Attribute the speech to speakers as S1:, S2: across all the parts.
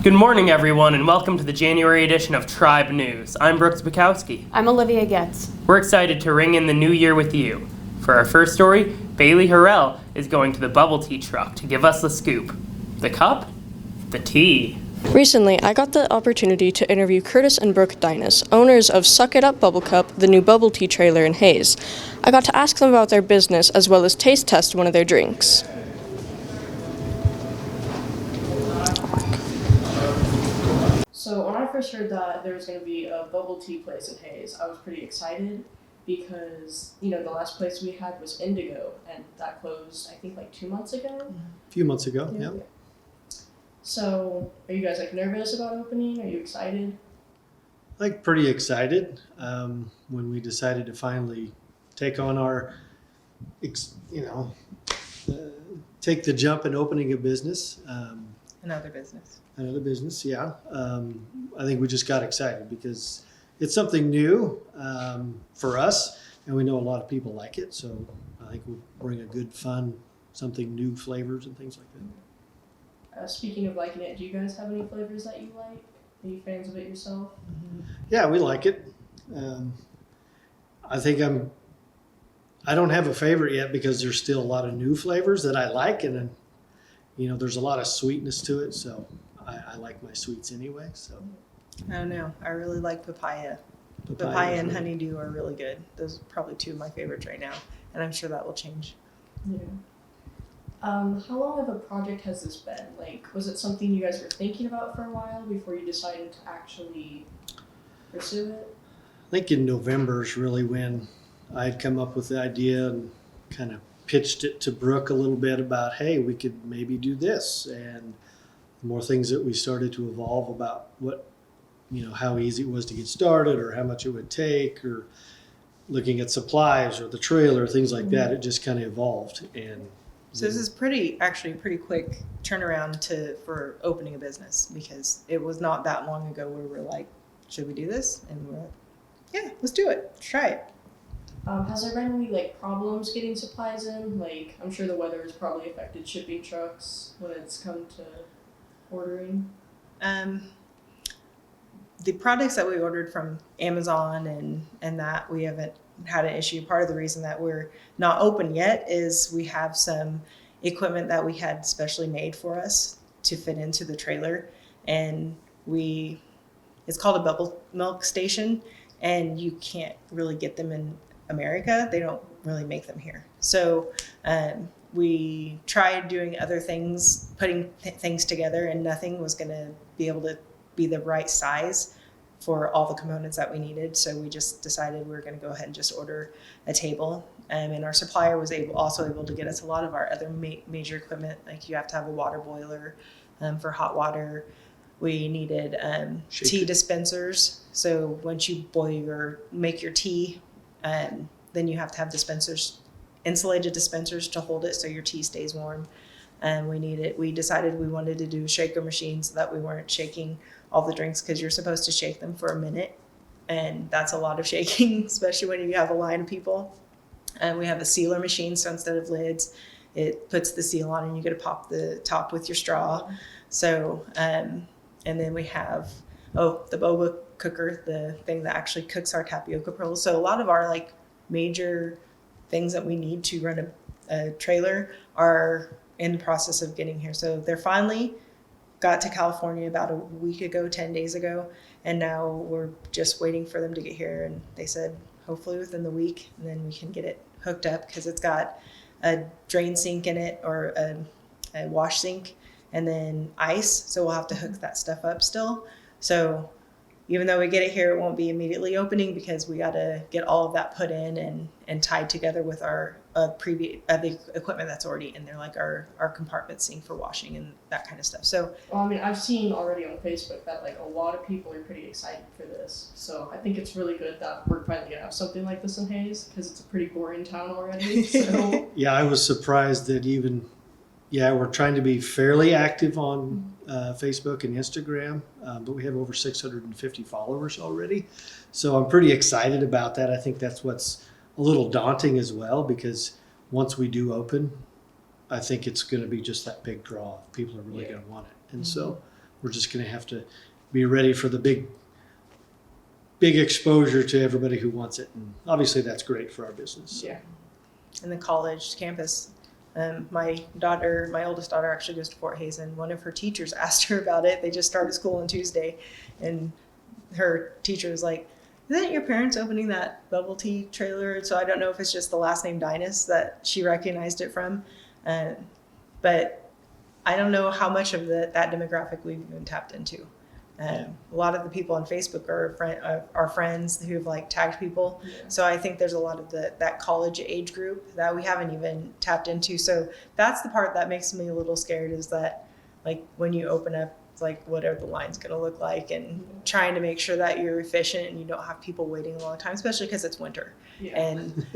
S1: Good morning, everyone, and welcome to the January edition of Tribe News. I'm Brooks Bukowski.
S2: I'm Olivia Getz.
S1: We're excited to ring in the new year with you. For our first story, Bailey Harrell is going to the bubble tea truck to give us the scoop. The cup? The tea.
S3: Recently, I got the opportunity to interview Curtis and Brooke Dynas, owners of Suck It Up Bubble Cup, the new bubble tea trailer in Hayes. I got to ask them about their business as well as taste test one of their drinks.
S4: So when I first heard that there was going to be a bubble tea place in Hayes, I was pretty excited because, the last place we had was Indigo, and that closed, I think, like 2 months ago.
S5: A few months ago, yeah.
S4: So are you guys, nervous about opening? Are you excited?
S5: Pretty excited when we decided to finally take on our, take the jump in opening a business.
S6: Another business.
S5: Another business, yeah. I think we just got excited because it's something new for us, and we know a lot of people like it. So I think we'll bring a good, fun, something new flavors and things like that.
S4: Speaking of liking it, do you guys have any flavors that you like? Are you fans of it yourself?
S5: Yeah, we like it. I think I don't have a favorite yet because there's still a lot of new flavors that I like, and then there's a lot of sweetness to it, so I like my sweets anyway. So
S6: I don't know. I really like papaya. Papaya and honeydew are really good. Those are probably two of my favorites right now, and I'm sure that will change.
S4: Yeah. How long of a project has this been? Was it something you guys were thinking about for a while before you decided to actually pursue it?
S5: I think in November is really when I'd come up with the idea and kind of pitched it to Brooke a little bit about, hey, we could maybe do this, and more things that we started to evolve about what, how easy it was to get started or how much it would take, or looking at supplies or the trailer, things like that. It just kind of evolved. And
S6: so this is pretty quick turnaround for opening a business, because it was not that long ago where we were like, should we do this? And we're like, yeah, let's do it. Let's try it.
S4: Has there been any problems getting supplies in? I'm sure the weather has probably affected shipping trucks when it's come to ordering.
S6: The products that we ordered from Amazon and that we haven't had an issue. Part of the reason that we're not open yet is we have some equipment that we had specially made for us to fit into the trailer, and it's called a bubble milk station, and you can't really get them in America. They don't really make them here. So we tried doing other things, putting things together, and nothing was going to be able to be the right size for all the components that we needed. So we just decided we were going to go ahead and just order a table. And our supplier was also able to get us a lot of our other major equipment. You have to have a water boiler for hot water. We needed tea dispensers. So once you make your tea, then you have to have insulated dispensers to hold it so your tea stays warm. And we decided we wanted to do a shaker machine so that we weren't shaking all the drinks, because you're supposed to shake them for a minute, and that's a lot of shaking, especially when you have a line of people. And we have a sealer machine, so instead of lids, it puts the seal on and you get to pop the top with your straw. So and then we have the boba cooker, the thing that actually cooks our tapioca pearls. So a lot of our major things that we need to run a trailer are in the process of getting here. So they're finally got to California about a week ago, 10 days ago, and now we're just waiting for them to get here. And they said hopefully within the week, and then we can get it hooked up, because it's got a drain sink in it, or a wash sink, and then ice. So we'll have to hook that stuff up still. So even though we get it here, it won't be immediately opening, because we got to get all of that put in and tied together with our the equipment that's already in there, like our compartment sink for washing and that kind of stuff. So,
S4: I've seen already on Facebook that a lot of people are pretty excited for this. So I think it's really good that we're finally gonna have something like this in Hayes, because it's a pretty boring town already. So
S5: yeah, I was surprised that we're trying to be fairly active on Facebook and Instagram, but we have over 650 followers already. So I'm pretty excited about that. I think that's what's a little daunting as well, because once we do open, I think it's going to be just that big draw. People are really going to want it. And so we're just going to have to be ready for the big exposure to everybody who wants it. And obviously that's great for our business.
S4: Yeah.
S6: In the college campus. My oldest daughter actually goes to Fort Hazen. One of her teachers asked her about it. They just started school on Tuesday, and her teacher was like, "Isn't your parents opening that bubble tea trailer?" So I don't know if it's just the last name Dynas that she recognized it from, but I don't know how much of that demographic we've even tapped into. A lot of the people on Facebook are friends who've like tagged people.
S4: Yeah.
S6: So I think there's a lot of that college age group that we haven't even tapped into. So that's the part that makes me a little scared, is that like when you open up, it's like what are the lines going to look like, and trying to make sure that you're efficient and you don't have people waiting a long time, especially because it's winter.
S4: Yeah.
S6: And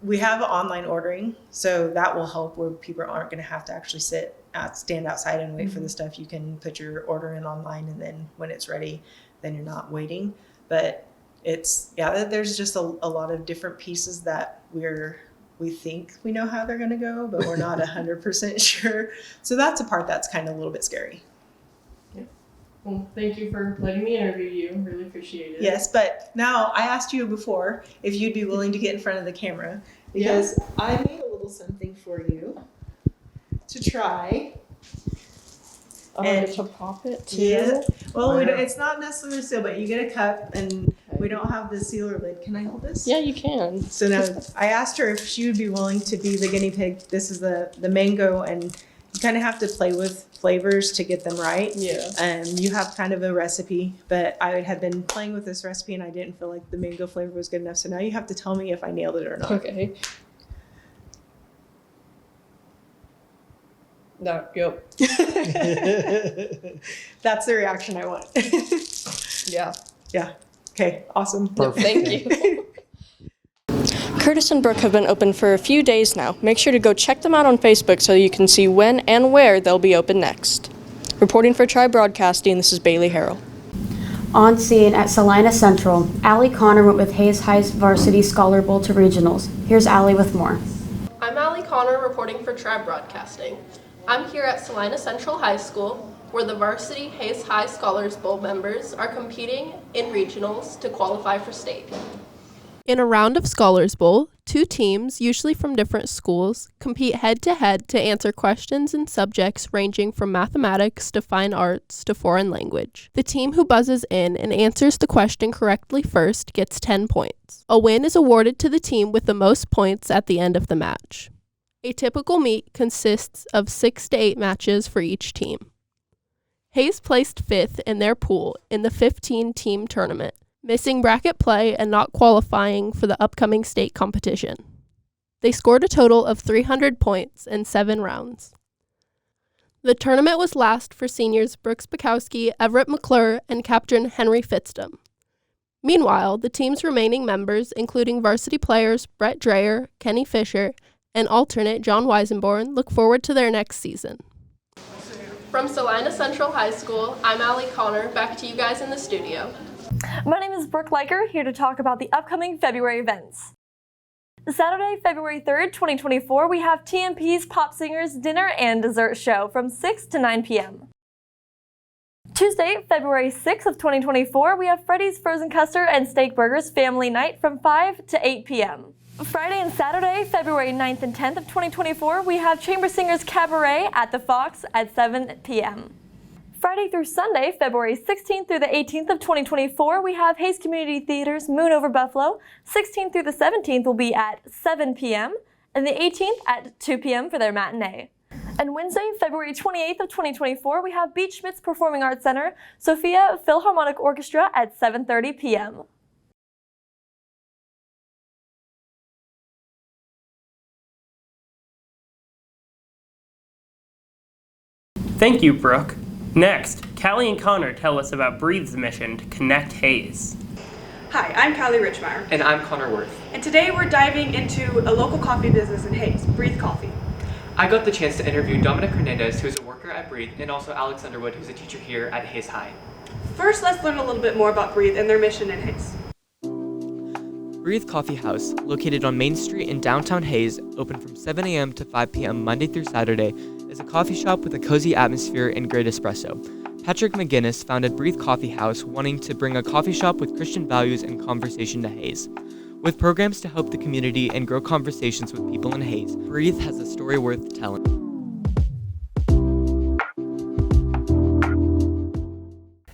S6: we have online ordering, so that will help where people aren't going to have to actually stand outside and wait for the stuff. You can put your order in online, and then when it's ready, then you're not waiting. But there's just a lot of different pieces that we think we know how they're going to go, but we're not 100% sure. So that's a part that's kind of a little bit scary.
S4: Well, thank you for letting me interview you. Really appreciate it.
S6: Yes, but now I asked you before if you'd be willing to get in front of the camera, because I made a little something for you to try.
S4: And to pop it too.
S6: Yeah. Well,
S5: Wow.
S6: it's not necessarily seal, but you get a cup, and we don't have the sealer lid. Can I hold this?
S3: Yeah, you can.
S6: So now I asked her if she would be willing to be the guinea pig. This is the mango, and you kind of have to play with flavors to get them right.
S4: Yeah.
S6: You have kind of a recipe, but I had been playing with this recipe and I didn't feel like the mango flavor was good enough. So now you have to tell me if I nailed it or not.
S4: Okay. No, yep.
S6: That's the reaction I want.
S4: Yeah.
S6: Yeah. Okay. Awesome.
S5: Perfect.
S4: Thank you.
S3: Curtis and Brooke have been open for a few days now. Make sure to go check them out on Facebook so you can see when and where they'll be open next. Reporting for Tri Broadcasting, this is Bailey Harrell.
S2: On scene at Salina Central, Allie Connor went with Hayes High's Varsity Scholar Bowl to regionals. Here's Allie with more.
S7: I'm Allie Connor reporting for Tribe Broadcasting. I'm here at Salina Central High School, where the Varsity Hayes High Scholars Bowl members are competing in regionals to qualify for state. In a round of Scholars Bowl, two teams, usually from different schools, compete head-to-head to answer questions in subjects ranging from mathematics to fine arts to foreign language. The team who buzzes in and answers the question correctly first gets 10 points. A win is awarded to the team with the most points at the end of the match. A typical meet consists of 6 to 8 matches for each team. Hayes placed 5th in their pool in the 15-team tournament, missing bracket play and not qualifying for the upcoming state competition. They scored a total of 300 points in 7 rounds. The tournament was last for seniors Brooks Bukowski, Everett McClure, and Captain Henry Fitzdom. Meanwhile, the team's remaining members, including varsity players Brett Dreyer, Kenny Fisher, and alternate John Weisenborn, look forward to their next season. From Salina Central High School, I'm Allie Connor, back to you guys in the studio.
S8: My name is Brooke Liker, here to talk about the upcoming February events. Saturday, February 3rd, 2024, we have TMP's Pop Singers Dinner and Dessert Show from 6 to 9 p.m. Tuesday, February 6th of 2024, we have Freddy's Frozen Custard and Steak Burgers Family Night from 5 to 8 p.m. Friday and Saturday, February 9th and 10th of 2024, we have Chamber Singers Cabaret at the Fox at 7 p.m. Friday through Sunday, February 16th through the 18th of 2024, we have Hayes Community Theater's Moon Over Buffalo. 16th through the 17th will be at 7 p.m. and the 18th at 2 p.m. for their matinee. And Wednesday, February 28th of 2024, we have Beach Schmitz Performing Arts Center, Sophia Philharmonic Orchestra at 7:30 p.m.
S1: Thank you, Brooke. Next, Callie and Connor tell us about Breathe's mission to connect Hayes.
S9: Hi, I'm Callie Richmeyer,
S10: And I'm Connor Worth.
S9: and today we're diving into a local coffee business in Hayes, Breathe Coffee.
S10: I got the chance to interview Dominic Hernandez, who's a worker at Breathe, and also Alex Underwood, who's a teacher here at Hayes High.
S9: First, let's learn a little bit more about Breathe and their mission in Hayes.
S10: Breathe Coffee House, located on Main Street in downtown Hayes, open from 7 a.m. to 5 p.m. Monday through Saturday, is a coffee shop with a cozy atmosphere and great espresso. Patrick McGinnis founded Breathe Coffee House, wanting to bring a coffee shop with Christian values and conversation to Hayes. With programs to help the community and grow conversations with people in Hayes, Breathe has a story worth telling.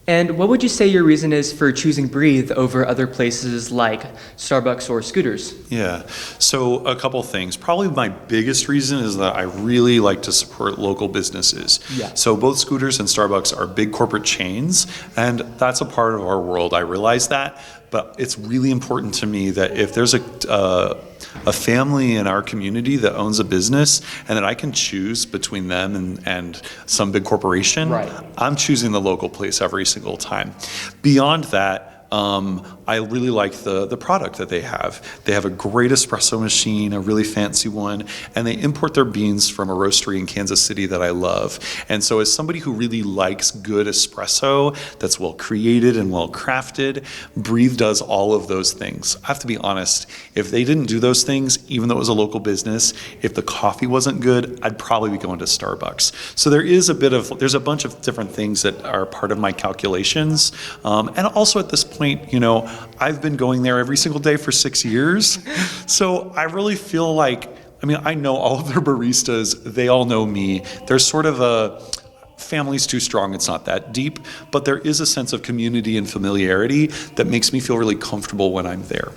S10: And what would you say your reason is for choosing Breathe over other places like Starbucks or Scooters?
S11: Yeah, so a couple things. Probably my biggest reason is that I really like to support local businesses.
S10: Yeah.
S11: So both Scooters and Starbucks are big corporate chains, and that's a part of our world. I realize that, but it's really important to me that if there's a family in our community that owns a business and that I can choose between them and some big corporation,
S10: Right.
S11: I'm choosing the local place every single time. Beyond that, I really like the product that they have. They have a great espresso machine, a really fancy one, and they import their beans from a roastery in Kansas City that I love. And so as somebody who really likes good espresso that's well created and well crafted, Breathe does all of those things. I have to be honest, if they didn't do those things, even though it was a local business, if the coffee wasn't good, I'd probably be going to Starbucks. So there's a bunch of different things that are part of my calculations. And also at this point, I've been going there every single day for 6 years. So I really feel like, I know all of their baristas, they all know me. There's sort of a family's too strong, it's not that deep, but there is a sense of community and familiarity that makes me feel really comfortable when I'm there.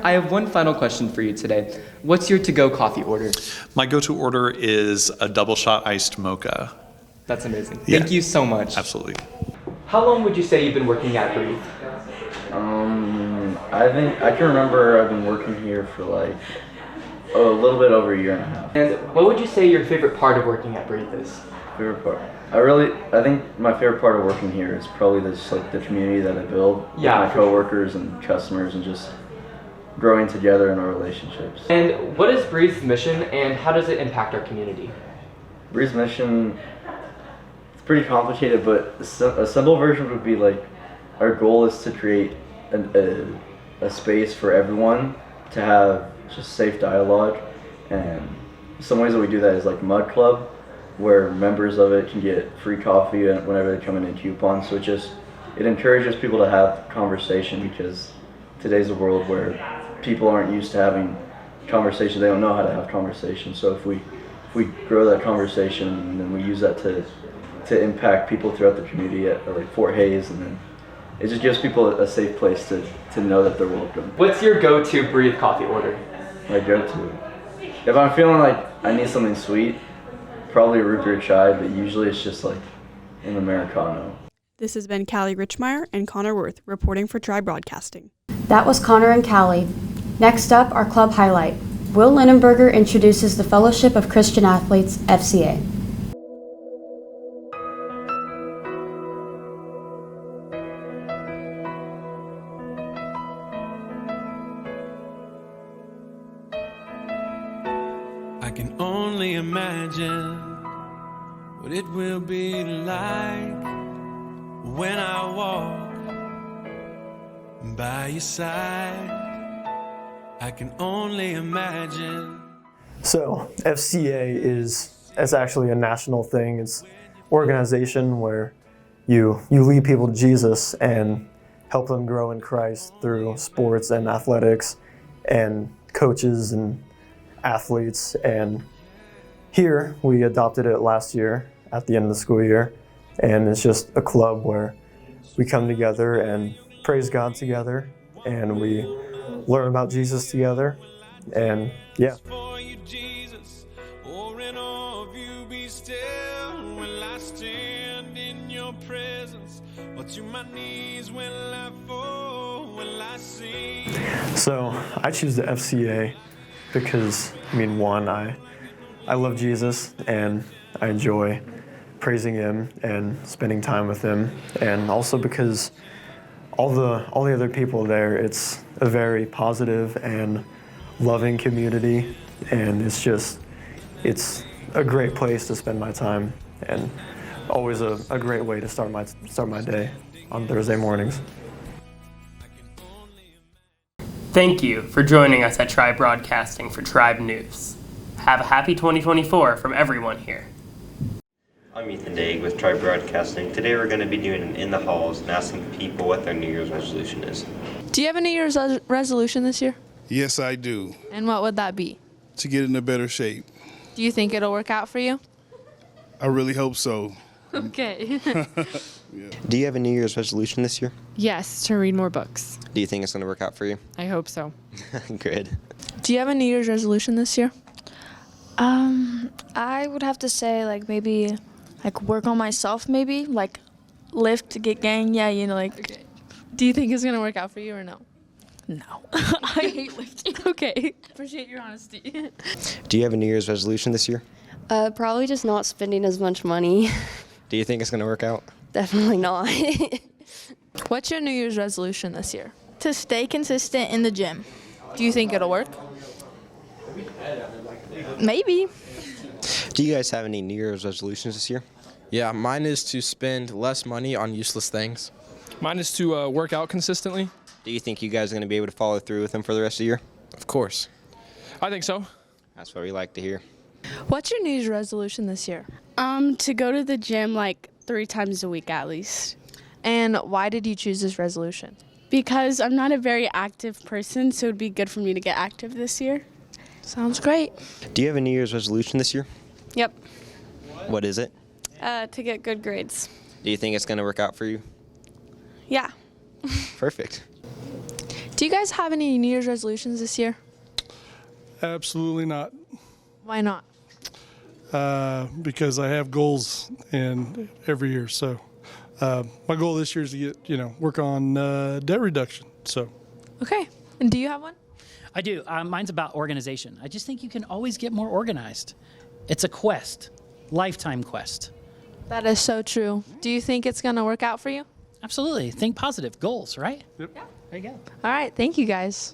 S10: I have one final question for you today. What's your to-go coffee order?
S11: My go-to order is a double shot iced mocha.
S10: That's amazing.
S11: Yeah.
S10: Thank you so much.
S11: Absolutely.
S10: How long would you say you've been working at Breathe?
S12: I think I can remember I've been working here for like a little bit over a year and a half.
S10: And what would you say your favorite part of working at Breathe is?
S12: Favorite part? I think my favorite part of working here is probably the community that I build with my coworkers and customers and just growing together in our relationships.
S10: And what is Breathe's mission and how does it impact our community?
S12: Breathe's mission, it's pretty complicated, but a simple version would be like, our goal is to create a space for everyone to have just safe dialogue. And some ways that we do that is like Mud Club, where members of it can get free coffee whenever they come in coupons. So it encourages people to have conversation, because today's a world where people aren't used to having conversation. They don't know how to have conversation. So if we grow that conversation and then we use that to impact people throughout the community at like Fort Hayes, and then it just gives people a safe place to know that they're welcome.
S10: What's your go-to Breathe coffee order?
S12: My go-to? If I'm feeling like I need something sweet, probably a root beer chai, but usually it's just like an Americano.
S13: This has been Callie Richmeyer and Connor Worth reporting for Tribe Broadcasting.
S2: That was Connor and Callie. Next up, our club highlight. Will Linenberger introduces the Fellowship of Christian Athletes, FCA.
S14: I can only imagine what it will be like when I walk by your side. I can only imagine.
S15: So FCA it's actually a national thing. It's an organization where you lead people to Jesus and help them grow in Christ through sports and athletics and coaches and athletes. And here we adopted it last year at the end of the school year, and it's just a club where we come together and praise God together, and we learn about Jesus together, and yeah. So I choose the FCA because, one, I love Jesus and I enjoy praising him and spending time with him, and also because all the other people there, it's a very positive and loving community, and it's a great place to spend my time, and always a great way to start my day on Thursday mornings.
S1: Thank you for joining us at Tribe Broadcasting for Tribe News. Have a happy 2024 from everyone here.
S16: I'm Ethan Daig with Tribe Broadcasting. Today we're going to be doing an In the Halls and asking people what their New Year's resolution is.
S17: Do you have a New Year's resolution this year?
S18: Yes, I do.
S17: And what would that be?
S18: To get in a better shape.
S17: Do you think it'll work out for you?
S18: I really hope so.
S17: Okay.
S16: Do you have a New Year's resolution this year?
S19: Yes, to read more books.
S16: Do you think it's going to work out for you?
S19: I hope so.
S16: Good.
S17: Do you have a New Year's resolution this year?
S20: I would have to say maybe work on myself, maybe lift to get gang. Yeah,
S17: Okay. Do you think it's gonna work out for you or no?
S20: No. I hate lifting.
S17: Okay. Appreciate your honesty.
S16: Do you have a New Year's resolution this year?
S21: Probably just not spending as much money.
S16: Do you think it's going to work out?
S21: Definitely not.
S17: What's your New Year's resolution this year?
S20: To stay consistent in the gym.
S17: Do you think it'll work?
S20: Maybe.
S16: Do you guys have any New Year's resolutions this year?
S22: Yeah, mine is to spend less money on useless things.
S23: Mine is to work out consistently.
S16: Do you think you guys are going to be able to follow through with them for the rest of the year?
S22: Of course.
S23: I think so.
S16: That's what we like to hear.
S17: What's your New Year's resolution this year?
S24: To go to the gym 3 times a week at least.
S17: And why did you choose this resolution?
S24: Because I'm not a very active person, so it'd be good for me to get active this year.
S17: Sounds great.
S16: Do you have a New Year's resolution this year?
S21: Yep.
S16: What is it?
S21: To get good grades.
S16: Do you think it's going to work out for you?
S21: Yeah.
S16: Perfect.
S17: Do you guys have any New Year's resolutions this year?
S18: Absolutely not.
S17: Why not?
S18: Because I have goals every year. So my goal this year is to get, work on debt reduction. So.
S17: Okay. And do you have one?
S25: I do. Mine's about organization. I just think you can always get more organized. It's a quest, lifetime quest.
S17: That is so true. Do you think it's going to work out for you?
S25: Absolutely. Think positive. Goals, right?
S18: Yep.
S25: Yeah. There you go.
S17: All right. Thank you, guys.